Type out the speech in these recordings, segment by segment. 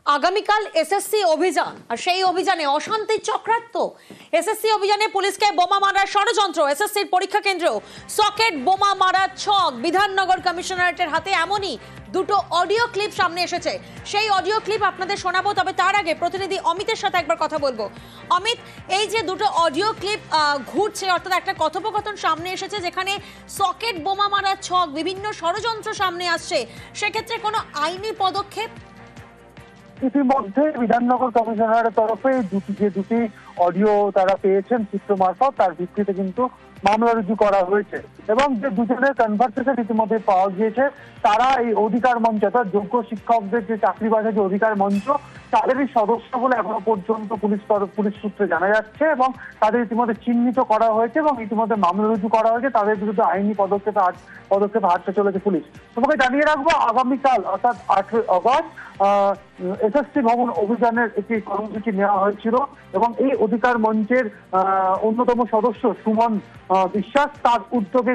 আগামীকাল এসএসসি অভিযান, আর সেই অভিযানে অশান্তির চক্রান্ত। এসএসসি অভিযানে পুলিশকে বোমা মারার ষড়যন্ত্র, এসএসসির পরীক্ষা কেন্দ্রেও সকেট বোমা মারার ছক। বিধাননগর কমিশনারেটের হাতে এমনই দুটো অডিও ক্লিপ সামনে এসেছে, সেই অডিও ক্লিপ আপনাদের শোনাবো। তবে তার আগে প্রতিনিধি অমিতের সাথে একবার কথা বলবো। অমিত, এই যে দুটো অডিও ক্লিপ ঘুরছে, অর্থাৎ একটা কথোপকথন সামনে এসেছে যেখানে সকেট বোমা মারার ছক, বিভিন্ন ষড়যন্ত্র সামনে আসছে, সেক্ষেত্রে কোনো আইনি পদক্ষেপ? ইতিমধ্যে বিধাননগর কমিশনারের তরফে দুটি অডিও তারা পেয়েছেন চিত্র মারফত, তার ভিত্তিতে কিন্তু মামলা রুজু করা হয়েছে এবং যে দুজনের কনভারসেশন ইতিমধ্যে পাওয়া গিয়েছে, তারা এই অধিকার মঞ্চ অর্থাৎ যোগ্য শিক্ষকদের যে চাকরি বাজার যে অধিকার মঞ্চ, তাদেরই সদস্য বলে এখনো পর্যন্ত পুলিশ সূত্রে জানা যাচ্ছে এবং তাদের ইতিমধ্যে চিহ্নিত করা হয়েছে এবং ইতিমধ্যে মামলা রুজু করা হয়েছে। তাদের বিরুদ্ধে আইনি পদক্ষেপ হাঁটতে চলেছে পুলিশ। তোমাকে জানিয়ে রাখবো, আগামীকাল অর্থাৎ 8 আগস্ট এসএসসি ভবন অভিযানের একটি কর্মসূচি নেওয়া হয়েছিল এবং এই অধিকার মঞ্চের অন্যতম সদস্য সুমন বিশ্বাস, তার উদ্যোগে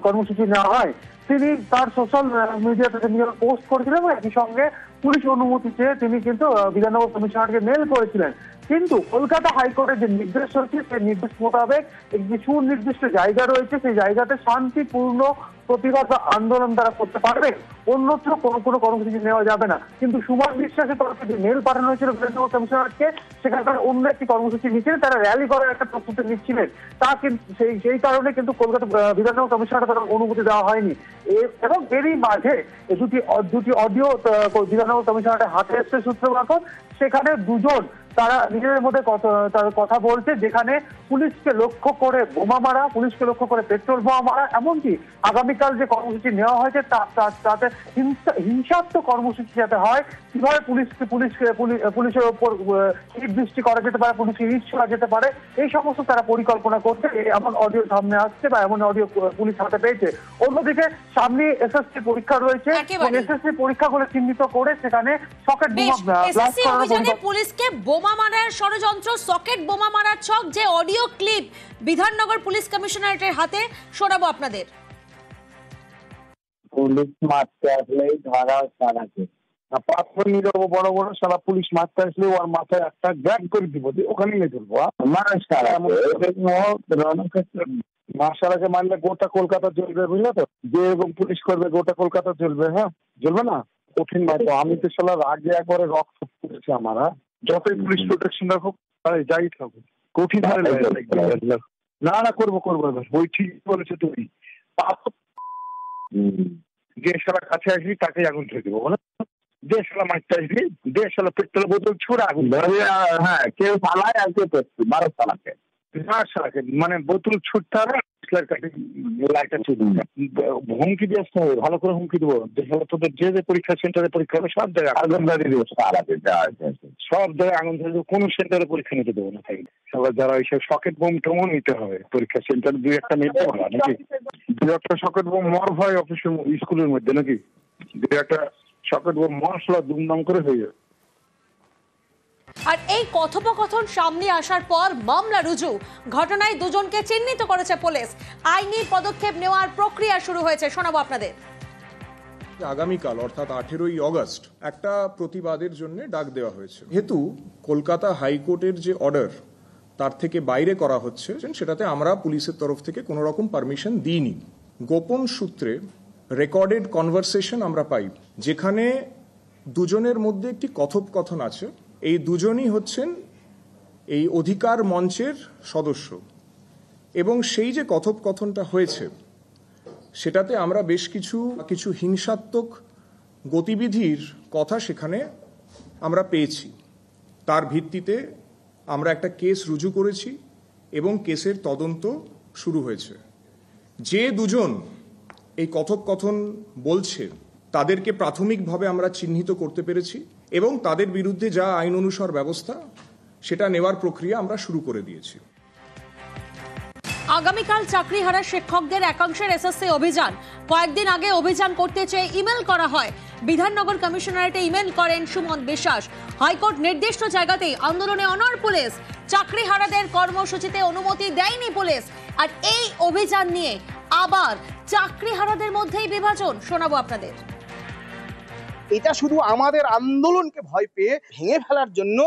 কর্মসূচি নেওয়া হয়। তিনি তার সোশ্যাল মিডিয়াতে পোস্ট করেছিলেন এবং একই সঙ্গে পুলিশ অনুমতি চেয়ে তিনি কিন্তু বিধাননগর কমিশনারকে মেল করেছিলেন। কিন্তু কলকাতা হাইকোর্টের যে নির্দেশ রয়েছে, সেই নির্দেশ মোতাবেক একটি সুনির্দিষ্ট জায়গা রয়েছে, সেই জায়গাতে শান্তিপূর্ণ প্রতিবাদ বা আন্দোলন তারা করতে পারবে, অন্যত্র কোনো কর্মসূচি নেওয়া যাবে না। কিন্তু সুমন বিশ্বাসের তরফে যে মেল পাঠানো হয়েছিল বিধাননগর কমিশনারকে, সেখানে তারা অন্য একটি কর্মসূচি নিচ্ছিলেন, তারা র্যালি করার একটা প্রস্তুতি নিচ্ছিলেন। তা কিন্তু সেই কারণে কিন্তু কলকাতা বিধাননগর কমিশনার তারা অনুমতি দেওয়া হয়নি এবং এরই মাঝে দুটি অডিও বিধাননগর কমিশনারের হাতে এসছে সূত্র মারফত। সেখানে দুজন তারা নিজেদের মধ্যে কথা বলছে, যেখানে পুলিশকে লক্ষ্য করে বোমা মারা, পুলিশকে লক্ষ্য করে পেট্রোল বোমা মারা, এমনকি আগামীকাল যে কর্মসূচি নেওয়া হয়েছে তাতে হিংসাত্মক কর্মসূচি যাতে হয়, কিভাবে পুলিশের ওপর দৃষ্টি করা যেতে পারে, পুলিশকে রিচ করা যেতে পারে, এই সমস্ত তারা পরিকল্পনা করছে। এমন অডিও সামনে আসছে বা এমন অডিও পুলিশ হাতে পেয়েছে। অন্যদিকে সামনে এসএসসি পরীক্ষা রয়েছে, এসএসসি পরীক্ষাগুলো চিহ্নিত করে সেখানে সকেট বোমা ব্লাস্ট করার পুলিশকে বোমা মারার ষড়যন্ত্র, সকেট বোমা মারার ছক, যে অডিও ক্লিপ বিধাননগর পুলিশ কমিশনারেটের হাতে শোনাবো আপনাদের। পুলিশ মারতে আসলেই ধরা সারাকে পাথর নিয়ে যাবো, বড় বড় সারা পুলিশ মারতে আসলে ওর মাথায় একটা গ্যাগ করে দিব, ওখানে নিয়ে চলবো। মার্শালাকে মারলে গোটা কলকাতা চলবে, বুঝলে তো? যে এরকম পুলিশ করবে গোটা কলকাতা চলবে, হ্যাঁ চলবে না? কঠিন ভাই, আমি তো সালার আগে একবারে রক্ত পড়েছে আমার। যতই পুলিশ প্রোটেকশন রাখুক, যাই থাকুক, কঠিন না করবো ওই ঠিক বলেছে তুমি। যে সালা কাছে আসবি তাকে আগুন ছেড়ে দেবো, বলে যে সালা মারতে আসবি, যে সালা পেট্রোল বোতল ছুড়ে আগুন। হ্যাঁ, কেউ পালায় আর কেউ মারো সালাকে, মানে বোতল ছুটতে হবে, হুমকি দিয়ে আসতে হবে, ভালো করে হুমকি দেবো। তোদের যে পরীক্ষা সেন্টারে পরীক্ষা হবে সব জায়গায় আগুন ধরিয়ে দেবো, সব জায়গায় আগুন ধরে দেবো, কোনো সেন্টারে পরীক্ষা নিতে দেবো না। সবার যারা এইসব সকেট বোম টোমও নিতে হবে পরীক্ষা সেন্টার, 2-1টা নিতে হবে নাকি? 2-1টা সকেট বোম মর হয় অফিসের স্কুলের মধ্যে নাকি? 2-1টা সকেট বোম মশলা দুমদাম করে হয়ে যাবে। আর এই কথোপকথন সামনে আসার পর মামলা রুজু, ঘটনায় দুজনকে চিহ্নিত করেছে পুলিশ। আইনি পদক্ষেপ নেওয়ার প্রক্রিয়া শুরু হয়েছে, শোনাবো আপনাদের। আগামীকাল অর্থাৎ 18ই আগস্ট একটা প্রতিবাদের জন্য ডাক দেওয়া হয়েছে। যেহেতু কলকাতা হাইকোর্টের যে অর্ডার তার থেকে বাইরে করা হচ্ছে, সেটাতে আমরা পুলিশের তরফ থেকে কোনো রকম পারমিশন দিইনি। গোপন সূত্রে রেকর্ডেড কনভারসেশন আমরা পাই, যেখানে দুজনের মধ্যে একটি কথোপকথন আছে। এই দুজনই হচ্ছেন এই অধিকার মঞ্চের সদস্য এবং সেই যে কথোপকথনটা হয়েছে সেটাতে আমরা বেশ কিছু হিংসাত্মক গতিবিধির কথা সেখানে আমরা পেয়েছি। তার ভিত্তিতে আমরা একটা কেস রুজু করেছি এবং কেসের তদন্ত শুরু হয়েছে। যে দুজন এই কথোপকথন বলছে তাদেরকে প্রাথমিকভাবে আমরা চিহ্নিত করতে পেরেছি এবং তাদের বিরুদ্ধে যা আইন অনুসার ব্যবস্থা সেটা নেওয়ার প্রক্রিয়া আমরা শুরু করে দিয়েছি। আগামীকাল চাকরিহারা শিক্ষকদের একাংশের এসএসসি অভিযান। কয়েকদিন আগে অভিযান করতে চেয়ে ইমেল করা হয়। বিধাননগর কমিশনারেটে ইমেল করেন সুমন বিশ্বাস। হাইকোর্ট নির্দিষ্ট জায়গাতেই আন্দোলনে অনড় পুলিশ। চাকরিহারাদের কর্মসূচিতে অনুমতি দেয়নি পুলিশ। আর এই অভিযান নিয়ে আবার চাকরিহারাদের মধ্যেই বিভাজন, শোনাবো আপনাদের। এটা শুধু আমাদের আন্দোলনকে ভয় পেয়ে ভেঙে ফেলার জন্য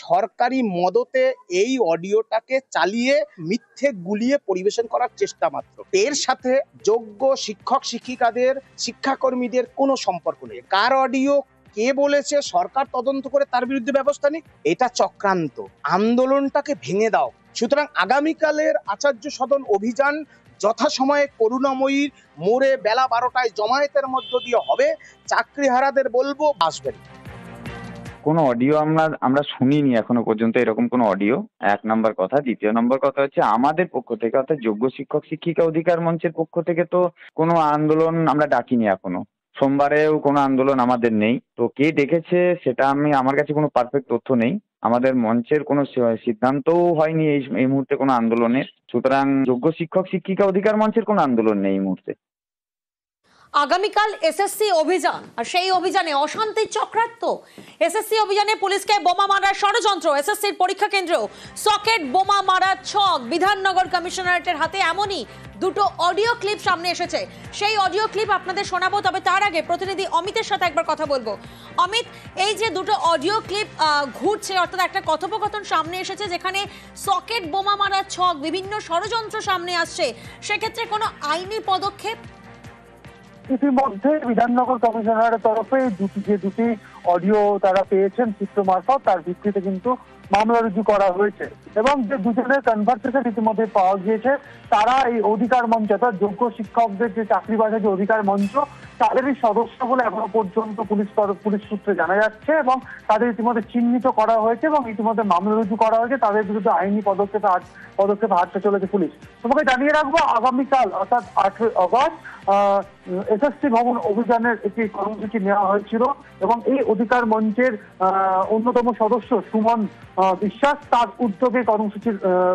সরকারি মদতে এই অডিওটাকে চালিয়ে মিথ্যে গুলিয়ে পরিবেশন করার চেষ্টা মাত্র। এর সাথে যোগ্য শিক্ষক শিক্ষিকাদের শিক্ষাকর্মীদের কোনো সম্পর্ক নেই। কার অডিও কে বলেছে সরকার তদন্ত করে তার বিরুদ্ধে ব্যবস্থা নিক, এটা চক্রান্ত। আন্দোলনটাকে ভেঙে দাও। সুতরাং আগামীকালের আচার্য সদন অভিযান যথাসময়ে করুণাময়ীর মোড়ে বেলা 12টায় জমায়েতের মধ্য দিয়ে হবে। চাকরিহারাদের বলবো আসবেন। কোনো অডিও আমরা শুনিনি এখনো পর্যন্ত, এরকম কোনো অডিও, এক নম্বর কথা। দ্বিতীয় নম্বর কথা হচ্ছে আমাদের পক্ষ থেকে অর্থাৎ যোগ্য শিক্ষক শিক্ষিকা অধিকার মঞ্চের পক্ষ থেকে তো কোনো আন্দোলন আমরা ডাকিনি এখনো। সোমবারেও কোনো আন্দোলন আমাদের নেই। তো কে ডেকেছে সেটা আমার কাছে কোনো পারফেক্ট তথ্য নেই। আমাদের মঞ্চের কোনো সিদ্ধান্তও হয়নি এই মুহূর্তে কোনো আন্দোলনের। সুতরাং যোগ্য শিক্ষক শিক্ষিকা অধিকার মঞ্চের কোনো আন্দোলন নেই এই মুহূর্তে। আগামীকাল এসএসসি অভিযান, আর সেই অভিযানে অশান্তির চক্রান্ত। এসএসসি অভিযানে পুলিশকে বোমা মারার ষড়যন্ত্র, এসএসসির পরীক্ষা কেন্দ্র সকেট বোমা মারার ছক বিধাননগর কমিশনারেটের হাতে। এমনই দুটো অডিও ক্লিপ সামনে এসেছে, সেই অডিও ক্লিপ আপনাদের শোনাবো। তবে তার আগে প্রতিনিধি অমিতের সাথে একবার কথা বলবো। অমিত, এই যে দুটো অডিও ক্লিপ ঘুরছে, অর্থাৎ একটা কথোপকথন সামনে এসেছে যেখানে সকেট বোমা মারার ছক, বিভিন্ন ষড়যন্ত্র সামনে আসছে, সেক্ষেত্রে কোনো আইনি পদক্ষেপ? ইতিমধ্যে বিধাননগর কমিশনারের তরফে দুটি অডিও তারা পেয়েছেন চিত্র মারফত, তার ভিত্তিতে কিন্তু মামলা রুজু করা হয়েছে। এবং যে দুজনের কনভারসেশন ইতিমধ্যে পাওয়া গিয়েছে, তারা এই অধিকার মঞ্চ অর্থাৎ যোগ্য শিক্ষকদের যে চাকরি বাজার যে অধিকার মঞ্চ, তাদেরই সদস্য বলে এখনো পর্যন্ত পুলিশ সূত্রে জানা যাচ্ছে। এবং তাদের ইতিমধ্যে চিহ্নিত করা হয়েছে এবং ইতিমধ্যে মামলা রুজু করা হয়েছে। তাদের বিরুদ্ধে আইনি পদক্ষেপ হাঁটতে চলেছে পুলিশ। তোমাকে জানিয়ে রাখবো, আগামীকাল অর্থাৎ 8 আগস্ট এসএসসি ভবন অভিযানের একটি কর্মসূচি নেওয়া হয়েছিল এবং এই অধিকার মঞ্চের অন্যতম সদস্য সুমন বিশ্বাস, তার উদ্যোগে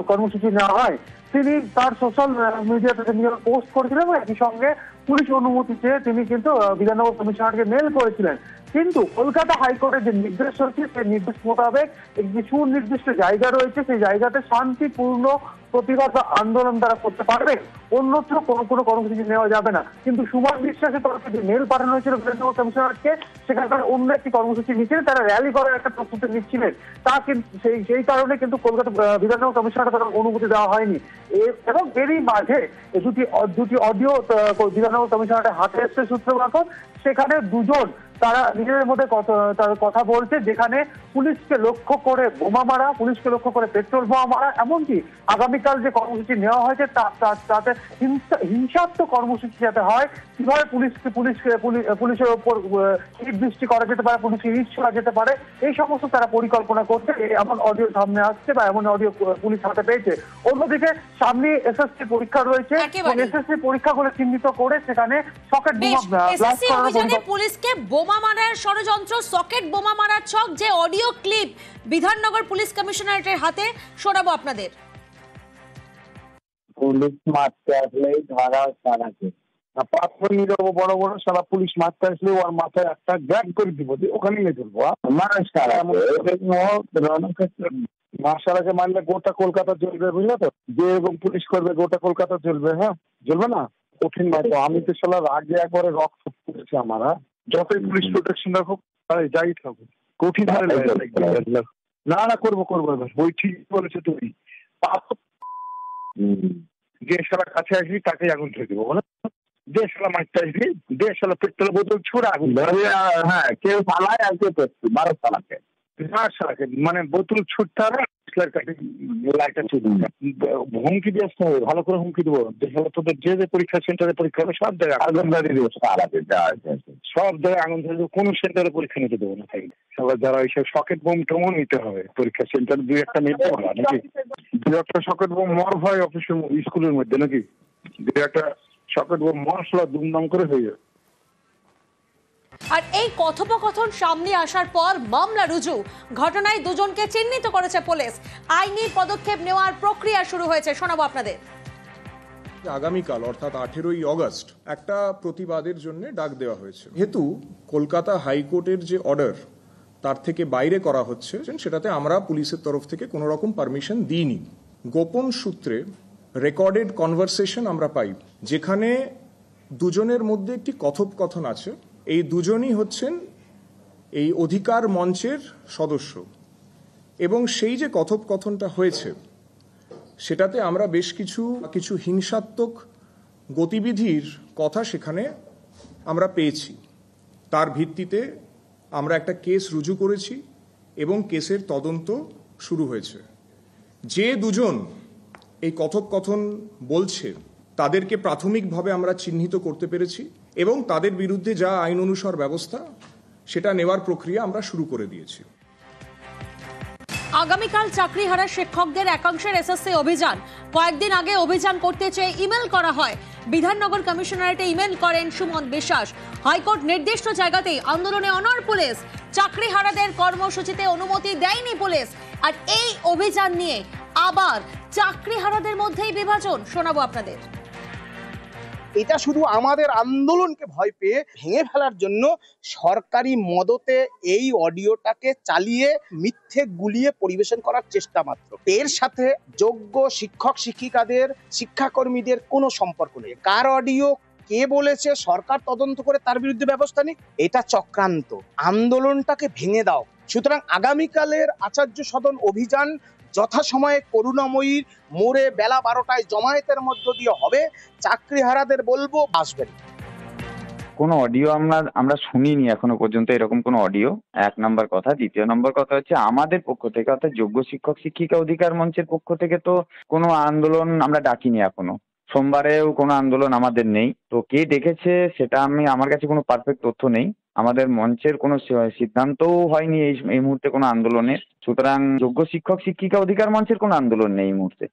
কর্মসূচি নেওয়া হয়। তিনি তার সোশ্যাল মিডিয়াতে পোস্ট করেছিলেন এবং একই সঙ্গে পুলিশ অনুমতি চেয়ে তিনি কিন্তু বিধাননগর কমিশনারকে মেল করেছিলেন। কিন্তু কলকাতা হাইকোর্টের যে নির্দেশ রয়েছে, সেই নির্দেশ মোতাবেক একটি সুনির্দিষ্ট জায়গা রয়েছে, সেই জায়গাতে শান্তিপূর্ণ প্রতিবাদ বা আন্দোলন তারা করতে পারবে, অন্যত্র কোনো কর্মসূচি নেওয়া যাবে না। কিন্তু সুমন বিশ্বাসের তরফে যে মেল পাঠানো হয়েছিল বিধাননগর কমিশনারকে, সেখানকার অন্য একটি কর্মসূচি নিচ্ছিলেন, তারা র্যালি করার একটা প্রস্তুতি নিচ্ছিলেন। তা কিন্তু সেই কারণে কিন্তু কলকাতা বিধাননগর কমিশনারকে তারা অনুমতি দেওয়া হয়নি। এবং এরই মাঝে দুটি অডিও বিধাননগর কমিশনারের হাতে এসছে সূত্র মারফত। সেখানে দুজন তারা নিজেদের মধ্যে কথা বলছে, যেখানে পুলিশকে লক্ষ্য করে বোমা মারা, পুলিশকে লক্ষ্য করে পেট্রোল বোমা মারা, এমনকি আগামীকাল যে কর্মসূচি নেওয়া হয়েছে তাতে হিংসাত্মক কর্মসূচি যাতে হয়, কিভাবে পুলিশের উপর ইট বৃষ্টি করা যেতে পারে, পুলিশকে ইট ছোড়া যেতে পারে, এই সমস্ত তারা পরিকল্পনা করছে। এমন অডিও সামনে আসছে বা এমন অডিও পুলিশ হাতে পেয়েছে। অন্যদিকে সামনে এসএসসি পরীক্ষা রয়েছে, এসএসসি পরীক্ষাগুলো চিহ্নিত করে সেখানে সকেট বোমা ব্লাস্ট করার পুলিশকে বোমা মারার ষড়যন্ত্র, সকেট বোমা মারার ছক, যে অডিও ক্লিপ বিধাননগর পুলিশ কমিশনারেটের হাতে, শোনাবো আপনাদের। পুলিশ মারতে আসলেই ধরা সারাকে পাথর নিয়ে যাবো বড় বড়, সারা পুলিশ মারতে আসলে ওর মাথায় একটা গ্যাগ করে দিব, ওখানে নিয়ে চলবো। মার্শালাকে মারলে গোটা কলকাতা চলবে, বুঝলে তো? যে এরকম পুলিশ করবে গোটা কলকাতা চলবে। হ্যাঁ, চলবে না? কঠিন নয় তো। আমি তো সালার আগে একবারে রক্ত করেছি আমার। যতই পুলিশ প্রোটেকশন রাখুক, যাই থাকুক, কঠিন না করবো বই ঠিক বলেছে তুমি। যে সালা কাছে আসবি তাকে আগুন ধরে দেবো, বলে যে সালা মারতে আসবি, যে সালা পেট্রোল বোতল ছুড়ে আগুন। হ্যাঁ, কেউ পালায় আর কেউ পেট্রোল 12 সালাকে মানে বোতল ছুটতে হবে, হুমকি দিয়ে আসতে হবে, ভালো করে হুমকি দেবো। তোদের যে পরীক্ষা সেন্টারে পরীক্ষা হবে সব জায়গায় আগুন ধরিয়ে দেবো, সব জায়গায় আগুন ধরে দেবো, কোনো সেন্টারে পরীক্ষা নিতে দেবো না। সবাই যারা এইসব সকেট বোম টোমও নিতে হবে পরীক্ষা সেন্টার, 2-1টা নিতে হবে নাকি? 2-1টা সকেট বোম মর্ফ হয় অফিসের স্কুলের মধ্যে নাকি? 2-1টা সকেট বোম মশলা দুমদাম করে হয়ে যাবে। আর এই কথোপকথন সামনে আসার পর মামলা রুজু। ঘটনায় দুজনকে চিহ্নিত করেছে পুলিশ। আইনি পদক্ষেপ নেওয়ার প্রক্রিয়া শুরু হয়েছে, শোনাবো আপনাদের। আগামীকাল অর্থাৎ 18 আগস্ট একটা প্রতিবাদের জন্য ডাক দেওয়া হয়েছে। যেহেতু কলকাতা হাইকোর্টের যে অর্ডার তার থেকে বাইরে করা হচ্ছে, সেটাতে আমরা পুলিশের তরফ থেকে কোনো রকম পারমিশন দিইনি। গোপন সূত্রে রেকর্ডেড কনভারসেশন আমরা পাই, যেখানে দুজনের মধ্যে একটি কথোপকথন আছে। এই দুজনই হচ্ছেন এই অধিকার মঞ্চের সদস্য, এবং সেই যে কথোপকথনটা হয়েছে সেটাতে আমরা বেশ কিছু হিংসাত্মক গতিবিধির কথা সেখানে আমরা পেয়েছি। তার ভিত্তিতে আমরা একটা কেস রুজু করেছি এবং কেসের তদন্ত শুরু হয়েছে। যে দুজন এই কথোপকথন বলছে তাদেরকে প্রাথমিকভাবে আমরা চিহ্নিত করতে পেরেছি এবং তাদের বিরুদ্ধে যা আইন অনুসার ব্যবস্থা সেটা নেওয়ার প্রক্রিয়া আমরা শুরু করে দিয়েছি। আগামীকাল চাকরিহারা শিক্ষকদের একাংশের এসএসসি অভিযান। কয়েকদিন আগে অভিযান করতে চেয়ে ইমেল করা হয়। বিধাননগর কমিশনারেটে ইমেল করেন সুমন বিশ্বাস। হাইকোর্ট নির্দিষ্ট জায়গাতেই আন্দোলনে অনড় পুলিশ। চাকরিহারাদের কর্মসূচিতে অনুমতি দেয়নি পুলিশ। আর এই অভিযান নিয়ে আবার চাকরিহারাদের মধ্যেই বিভাজন। শোনাবো আপনাদের। এটা শুধু আমাদের আন্দোলনকে ভয় পেয়ে ভেঙে ফেলার জন্য সরকারি মদতে এই অডিওটাকে চালিয়ে মিথ্যে গুলিয়ে পরিবেশন করার চেষ্টা মাত্র। এর সাথে যোগ্য শিক্ষক শিক্ষিকাদের শিক্ষাকর্মীদের কোনো সম্পর্ক নেই। কার অডিও, কে বলেছে, সরকার তদন্ত করে তার বিরুদ্ধে ব্যবস্থা নিক। এটা চক্রান্ত। আন্দোলনটাকে ভেঙে দাও। সুতরাং আগামীকালের আচার্য সদন অভিযান যথাসময়ে করুণাময়ীর মোড়ে বেলা 12টায় জমায়েতের মধ্য দিয়ে হবে। চাকরিহারাদের বলবো আসবেন। কোনো অডিও আমরা শুনিনি এখনো পর্যন্ত, এরকম কোনো অডিও, এক নম্বর কথা। দ্বিতীয় নম্বর কথা হচ্ছে আমাদের পক্ষ থেকে অর্থাৎ যোগ্য শিক্ষক শিক্ষিকা অধিকার মঞ্চের পক্ষ থেকে তো কোনো আন্দোলন আমরা ডাকিনি এখনো। সোমবারেও কোনো আন্দোলন আমাদের নেই। তো কে ডেকেছে সেটা আমার কাছে কোনো পারফেক্ট তথ্য নেই। আমাদের মঞ্চের কোনো সিদ্ধান্তও হয়নি এই মুহূর্তে কোনো আন্দোলনের। সুতরাং যোগ্য শিক্ষক শিক্ষিকা অধিকার মঞ্চের কোনো আন্দোলন নেই এই মুহূর্তে।